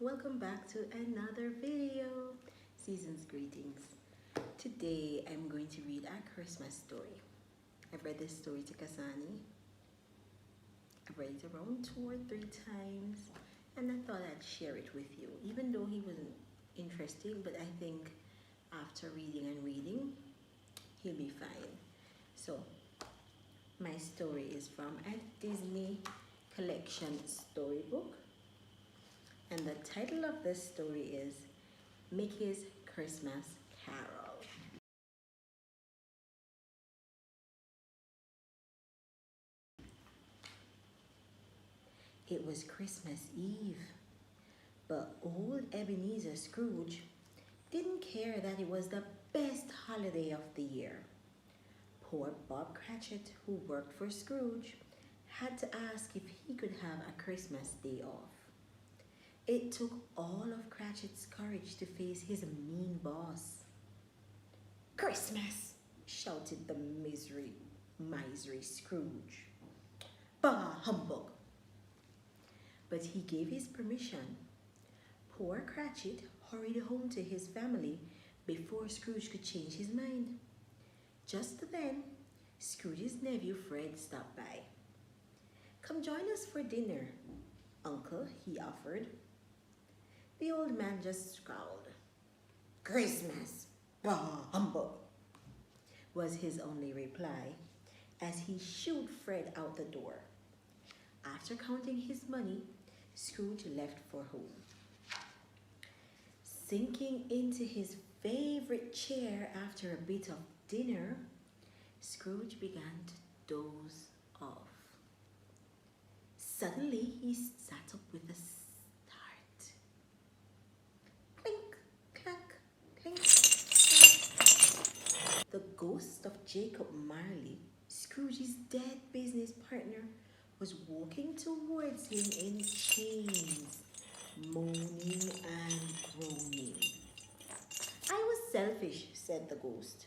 welcome back to another video. Season's greetings. Today I'm going to read a Christmas story. I've read this story to Kasani. I've read it around 2 or 3 times and I thought I'd share it with you, even though he wasn't interesting, but I think after reading and reading, he'll be fine. So, my story is from a Disney collection storybook. And the title of this story is Mickey's Christmas Carol. It was Christmas Eve, but old Ebenezer Scrooge didn't care that it was the best holiday of the year. Poor Bob Cratchit, who worked for Scrooge, had to ask if he could have a Christmas day off. It took all of Cratchit's courage to face his mean boss. "Christmas!" shouted the miserly Scrooge. "Bah, humbug!" But he gave his permission. Poor Cratchit hurried home to his family before Scrooge could change his mind. Just then, Scrooge's nephew Fred stopped by. "Come join us for dinner, Uncle," he offered. The old man just scowled. "Christmas! Bah, humbug!" was his only reply as he shooed Fred out the door. After counting his money, Scrooge left for home. Sinking into his favorite chair after a bit of dinner, Scrooge began to doze off. Suddenly, he sat up with a start. Clink, clank, clink, clank. The ghost of Jacob Marley, Scrooge's dead business partner, was walking towards him in chains, moaning and groaning. "I was selfish," said the ghost.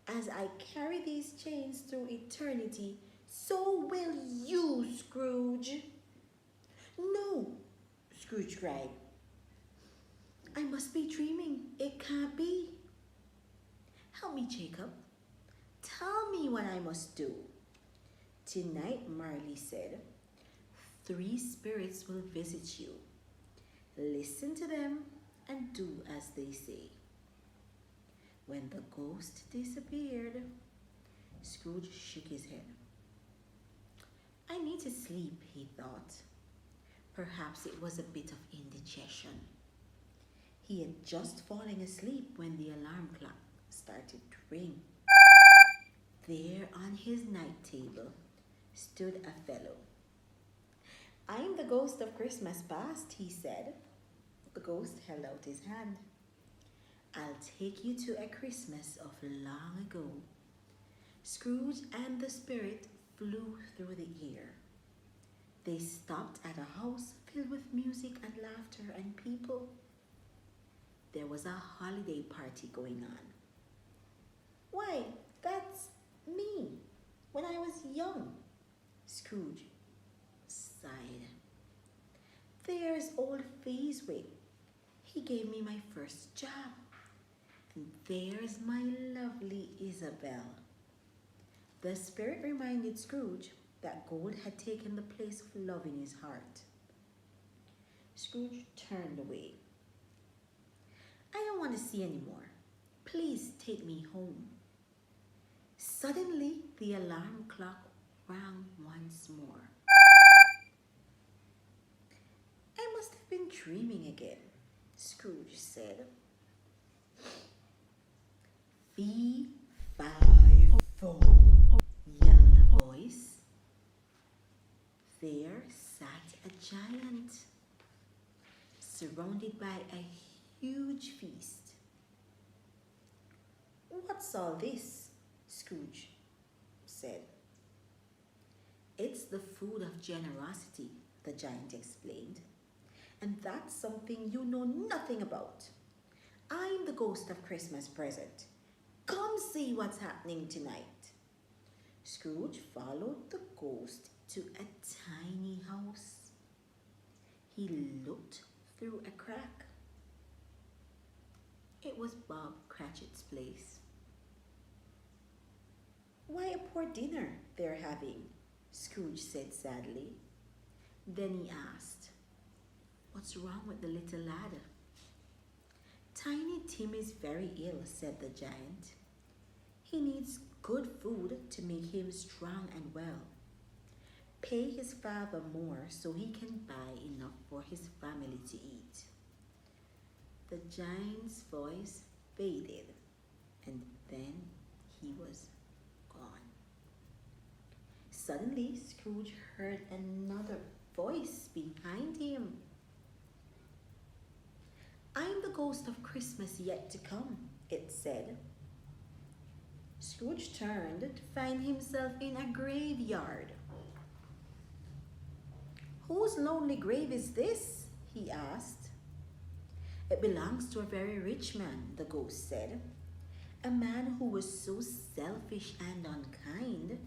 "As I carry these chains through eternity, so will you, Scrooge." "No," Scrooge cried. "I must be dreaming. It can't be." "Help me, Jacob. Tell me what I must do." "Tonight," Marley said, "3 spirits will visit you. Listen to them and do as they say." When the ghost disappeared, Scrooge shook his head. "I need to sleep," he thought. Perhaps it was a bit of indigestion. He had just fallen asleep when the alarm clock started to ring. There on his night table stood a fellow. "I'm the ghost of Christmas past," he said. The ghost held out his hand. "I'll take you to a Christmas of long ago." Scrooge and the spirit flew through the air. They stopped at a house filled with music and laughter and people. There was a holiday party going on. "Why, that's me when I was young," Scrooge sighed. "There's old Fezwick. He gave me my first job. And there's my lovely Isabel." The spirit reminded Scrooge that gold had taken the place of love in his heart. Scrooge turned away. "I don't want to see any more. Please take me home." Suddenly, the alarm clock rang once more. "I must have been dreaming again," Scrooge said. "Fee, fi, fo," yelled a voice. There sat a giant, surrounded by a huge feast. "What's all this?" Scrooge said. "It's the food of generosity," the giant explained. "And that's something you know nothing about. I'm the ghost of Christmas present. Come see what's happening tonight." Scrooge followed the ghost to a tiny house. He looked through a crack. It was Bob Cratchit's place. Why a poor dinner they're having, Scrooge said sadly. Then he asked, What's wrong with the little lad? Tiny Tim is very ill, said the giant. He needs good food to make him strong and well. Pay his father more so he can buy enough for his family to eat. The giant's voice faded, and then he was gone. Suddenly, Scrooge heard another voice behind him. I'm the ghost of Christmas yet to come, it said. Scrooge turned to find himself in a graveyard. Whose lonely grave is this? He asked. It belongs to a very rich man, the ghost said. A man who was so selfish and unkind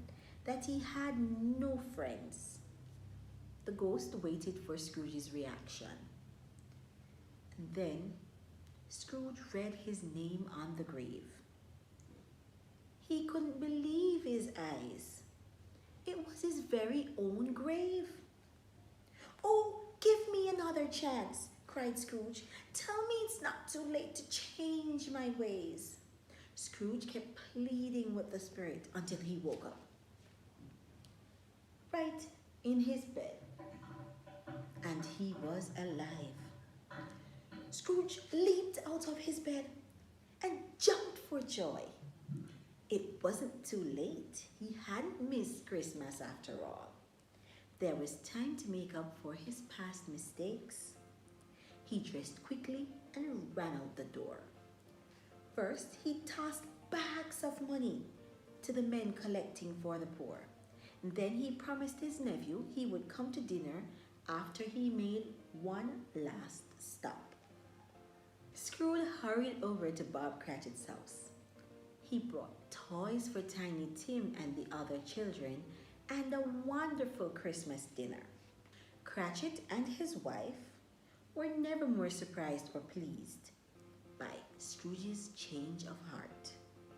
that he had no friends. The ghost waited for Scrooge's reaction. And then Scrooge read his name on the grave. He couldn't believe his eyes. It was his very own grave. Oh, give me another chance, cried Scrooge. Tell me it's not too late to change my ways. Scrooge kept pleading with the spirit until he woke up. Right in his bed. And he was alive. Scrooge leaped out of his bed and jumped for joy. It wasn't too late. He hadn't missed Christmas after all. There was time to make up for his past mistakes. He dressed quickly and ran out the door. First, he tossed bags of money to the men collecting for the poor. Then he promised his nephew he would come to dinner after he made one last stop. Scrooge hurried over to Bob Cratchit's house. He brought toys for Tiny Tim and the other children and a wonderful Christmas dinner. Cratchit and his wife were never more surprised or pleased by Scrooge's change of heart.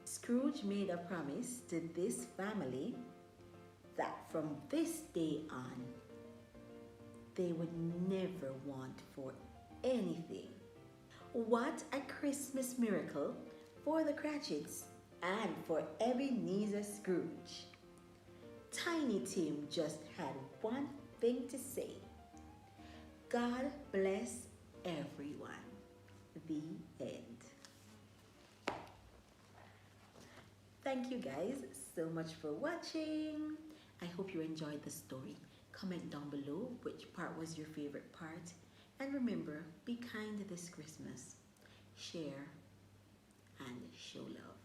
Scrooge made a promise to this family that from this day on, they would never want for anything. What a Christmas miracle for the Cratchits and for Ebenezer Scrooge. Tiny Tim just had one thing to say. God bless everyone. The end. Thank you guys so much for watching. I hope you enjoyed the story. Comment down below which part was your favorite part. And remember, be kind this Christmas. Share and show love.